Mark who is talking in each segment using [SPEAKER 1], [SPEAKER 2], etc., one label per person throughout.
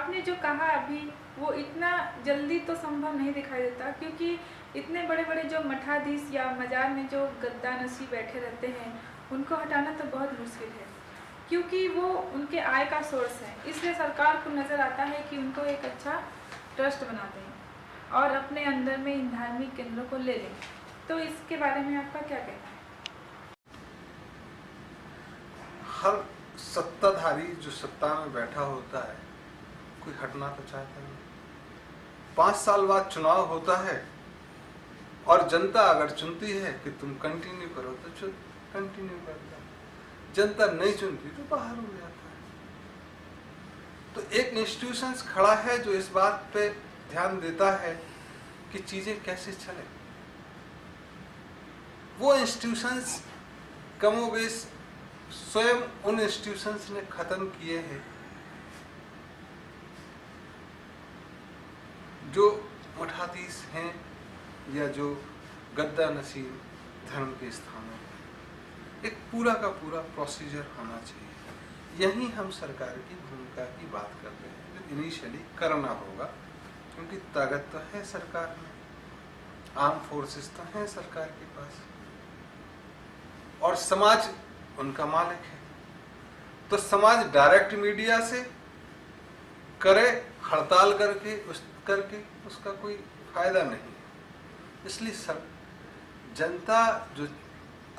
[SPEAKER 1] आपने जो कहा अभी वो इतना जल्दी तो संभव नहीं दिखाई देता, क्योंकि इतने बड़े बड़े जो मठाधीश या मजार में जो गद्दानशी बैठे रहते हैं उनको हटाना तो बहुत मुश्किल है, क्योंकि वो उनके आय का सोर्स है। इसलिए सरकार को नज़र आता है कि उनको एक अच्छा ट्रस्ट बना दें और अपने अंदर में इन धार्मिक केंद्रों को ले लें। तो इसके बारे में आपका क्या कहना है?
[SPEAKER 2] हर सत्ताधारी जो सत्ता में बैठा होता है कोई हटना तो चाहता नहीं। 5 साल बाद चुनाव होता है और जनता अगर चुनती है कि तुम कंटिन्यू करो तो कंटिन्यू करता है, जनता नहीं चुनती तो बाहर हो जाता है। तो एक इंस्टीट्यूशंस खड़ा है जो इस बात पे ध्यान देता है कि चीजें कैसे चले। वो इंस्टीट्यूशंस कमोबेश स्वयं उन इंस्टीट्यूशंस ने खत्म किए हैं जो मठाधीश हैं या जो गद्दा नसीब धर्म के स्थानों में। एक पूरा का पूरा प्रोसीजर होना चाहिए। यही हम सरकार की भूमिका की बात कर रहे हैं, जो इनिशियली करना होगा, क्योंकि ताकत तो है सरकार में, आर्म फोर्सेस तो हैं सरकार के पास और समाज उनका मालिक है। तो समाज डायरेक्ट मीडिया से करे हड़ताल करके उसका कोई फायदा नहीं है। इसलिए जनता जो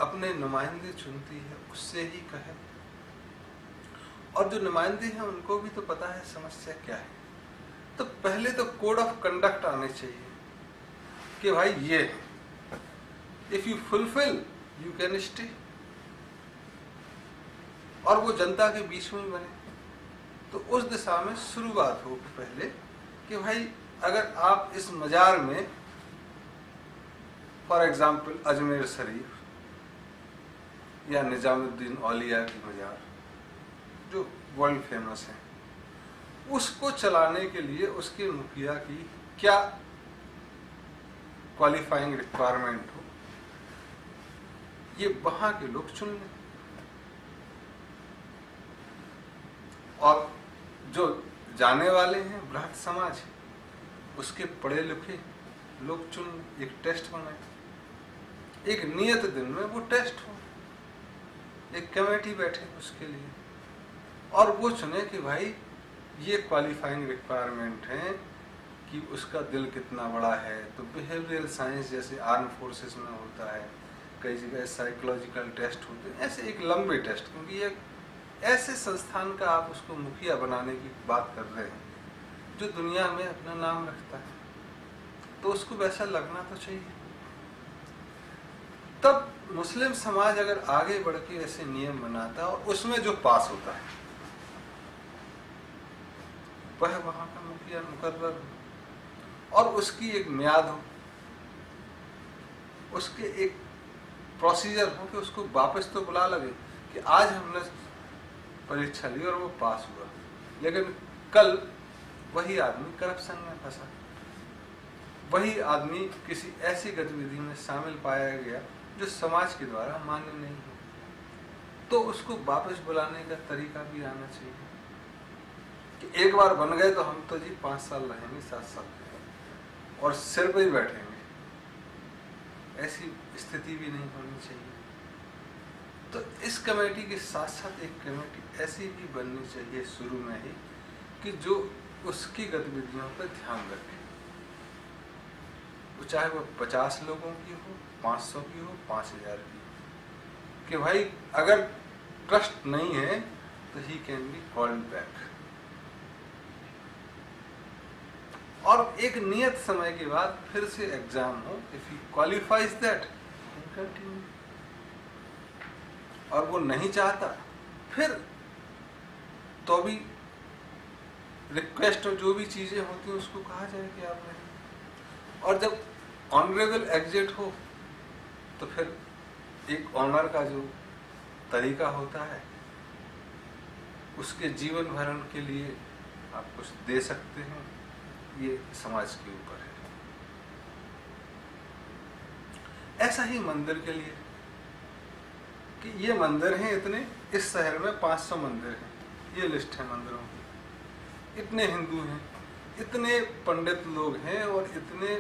[SPEAKER 2] अपने नुमाइंदे चुनती है उससे ही कहे, और जो नुमाइंदे हैं उनको भी तो पता है समस्या क्या है। तो पहले तो कोड ऑफ कंडक्ट आने चाहिए कि भाई ये if you fulfil you can stay, और वो जनता के बीच में ही बने। तो उस दिशा में शुरुआत हो पहले कि भाई अगर आप इस मजार में फॉर एग्जाम्पल अजमेर शरीफ या निजामुद्दीन औलिया की मजार जो वर्ल्ड फेमस है, उसको चलाने के लिए उसके मुखिया की क्या क्वालिफाइंग रिक्वायरमेंट हो, ये वहां के लोग चुन लें। और जो जाने वाले हैं बृहद समाज, उसके पढ़े लिखे लोग चुन, एक टेस्ट बनाए, एक नियत दिन में वो टेस्ट हो, एक कमेटी बैठे उसके लिए और वो चुने कि भाई ये क्वालिफाइंग रिक्वायरमेंट है कि उसका दिल कितना बड़ा है। तो बिहेवियरल साइंस जैसे आर्म फोर्सेस में होता है, कई जगह साइकोलॉजिकल टेस्ट होते हैं, ऐसे एक लंबे टेस्ट, क्योंकि ये ऐसे संस्थान का आप उसको मुखिया बनाने की बात कर रहे हैं जो दुनिया में अपना नाम रखता है, तो उसको वैसा लगना तो चाहिए। तब मुस्लिम समाज अगर आगे बढ़ के ऐसे नियम बनाता और उसमें जो पास होता है वह वहां का मुखिया मुकर्रर हो और उसकी एक म्याद हो, उसके एक प्रोसीजर हो कि उसको वापस तो बुला लगे कि आज हमने परीक्षा ली और वो पास हुआ, लेकिन कल वही आदमी करप्शन में फंसा, वही आदमी किसी ऐसी गतिविधि में शामिल पाया गया जो समाज के द्वारा मान्य नहीं है, तो उसको वापस बुलाने का तरीका भी आना चाहिए कि एक बार बन गए तो हम तो जी 5 साल रहेंगे, 7 साल और सिर पे ही बैठेंगे, ऐसी स्थिति भी नहीं होनी चाहिए। तो इस कमेटी के साथ साथ एक कमेटी ऐसी भी बननी चाहिए शुरू में ही कि जो उसकी गतिविधियों पर ध्यान रखे, वो चाहे वो 50 लोगों की हो, 500 की हो, 5000 की हो, कि भाई अगर ट्रस्ट नहीं है तो he can be called back, और एक नियत समय के बाद फिर से एग्जाम हो, if he qualifies that continue, और वो नहीं चाहता फिर तो भी रिक्वेस्ट और जो भी चीजें होती हैं उसको कहा जाए कि आप रहें, और जब ऑनरेबल एग्जिट हो तो फिर एक ऑनर का जो तरीका होता है उसके जीवन भरण के लिए आप कुछ दे सकते हैं, ये समाज के ऊपर है। ऐसा ही मंदिर के लिए कि ये मंदिर हैं इतने, इस शहर में 500 मंदिर हैं, ये लिस्ट है मंदिरों की, इतने हिंदू हैं, इतने पंडित लोग हैं और इतने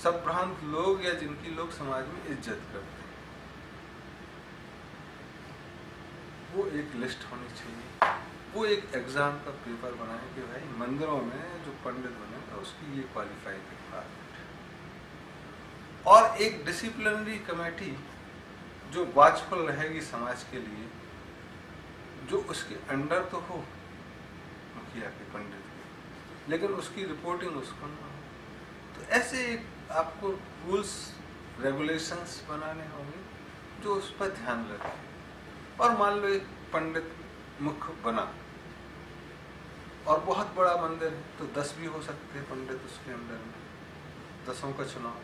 [SPEAKER 2] संभ्रांत लोग या जिनकी लोग समाज में इज्जत करते हैं, वो एक लिस्ट होनी चाहिए। वो एक एग्जाम का पेपर बनाए कि भाई मंदिरों में जो पंडित बनेगा उसकी ये क्वालिफाइड रिक्वायरमेंट है। और एक डिसिप्लिनरी कमेटी जो वॉचफुल रहेगी समाज के लिए, जो उसके अंडर तो हो मुखिया के, पंडित के, लेकिन उसकी रिपोर्टिंग उसको ना हो। तो ऐसे एक आपको रूल्स रेगुलेशंस बनाने होंगे जो उस पर ध्यान रखें। और मान लो एक पंडित मुख्य बना और बहुत बड़ा मंदिर है तो 10 भी हो सकते हैं पंडित उसके अंदर में, 10 का चुनाव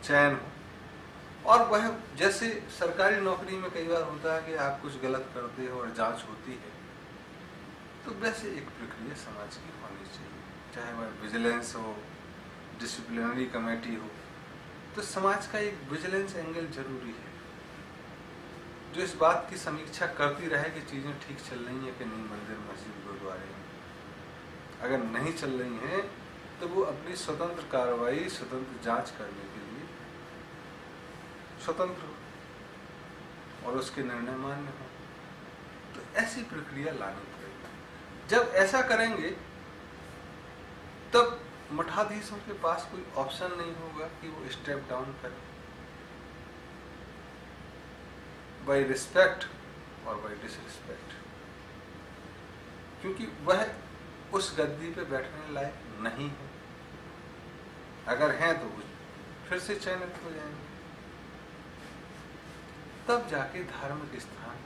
[SPEAKER 2] चयन हो। और वह जैसे सरकारी नौकरी में कई बार होता है कि आप कुछ गलत करते हो और जांच होती है, तो वैसे एक प्रक्रिया समाज की होनी चाहिए, चाहे वह विजिलेंस हो, डिसिप्लिनरी कमेटी हो। तो समाज का एक विजिलेंस एंगल जरूरी है जो इस बात की समीक्षा करती रहे कि चीजें ठीक चल रही हैं कि नहीं मंदिर मस्जिद गुरुद्वारे में। अगर नहीं चल रही हैं तो वो अपनी स्वतंत्र कार्रवाई, स्वतंत्र जांच करने के लिए स्वतंत्र हो और उसके निर्णय मान्य हो। तो ऐसी प्रक्रिया लानी पड़ेगी। जब ऐसा करेंगे तब मठाधीशों के पास कोई ऑप्शन नहीं होगा कि वो स्टेप डाउन करें, बाय रिस्पेक्ट और बाय डिसरिस्पेक्ट, क्योंकि वह उस गद्दी पे बैठने लायक नहीं है। अगर हैं तो वो फिर से चयनित हो जाएंगे, तब जाके धार्मिक स्थान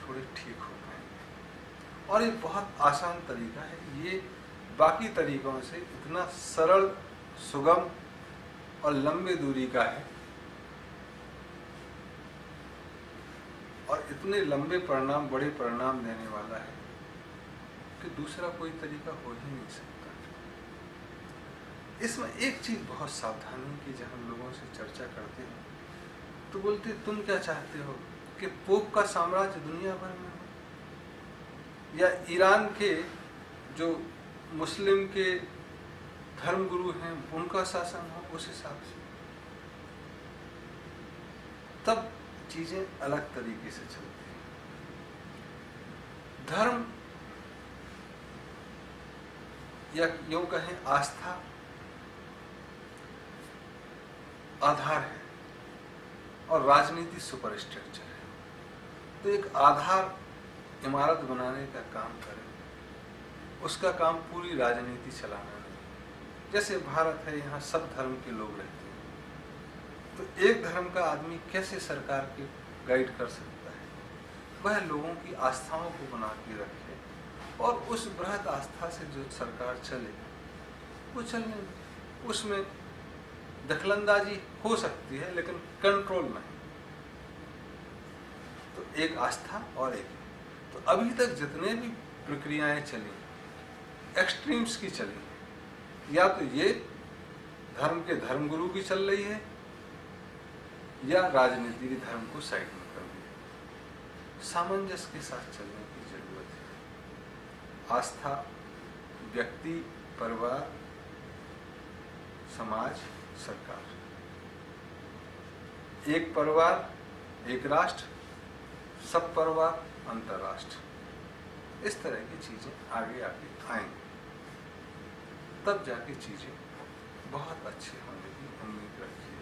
[SPEAKER 2] थोड़े ठीक हो पाएंगे। और ये बहुत आसान तरीका है, ये बाकी तरीकों से इतना सरल, सुगम और लंबी दूरी का है और इतने लंबे परिणाम, बड़े परिणाम देने वाला है कि दूसरा कोई तरीका हो ही नहीं सकता। इसमें एक चीज बहुत सावधानी की, जब हम लोगों से चर्चा करते हैं तो बोलते तुम क्या चाहते हो कि पोप का साम्राज्य दुनिया भर में हो, या ईरान के जो मुस्लिम के धर्मगुरु हैं उनका शासन हो, उस हिसाब से। तब चीजें अलग तरीके से चलती हैं। धर्म या यूं कहें आस्था आधार है और राजनीति सुपरस्ट्रक्चर है। तो एक आधार इमारत बनाने का काम करे, उसका काम पूरी राजनीति चलाना नहीं। जैसे भारत है, यहाँ सब धर्म के लोग रहते हैं, तो एक धर्म का आदमी कैसे सरकार के गाइड कर सकता है? वह लोगों की आस्थाओं को बना के रखे और उस बृहद आस्था से जो सरकार चले वो चलने, उसमें दखलंदाजी हो सकती है लेकिन कंट्रोल नहीं। तो एक आस्था और एक, तो अभी तक जितने भी प्रक्रियाएं चली एक्सट्रीम्स की चली, या तो ये धर्म के धर्मगुरु की चल रही है या राजनीति के धर्म को साइड में कर दिया। सामंजस्य के साथ चलने की जरूरत है। आस्था, व्यक्ति, परिवार, समाज, सरकार, एक परिवार, एक राष्ट्र, सब परिवार, अंतरराष्ट्र, इस तरह की चीजें आगे आगे आएंगी, तब जाके चीजें बहुत अच्छी होने की उम्मीद रखी है।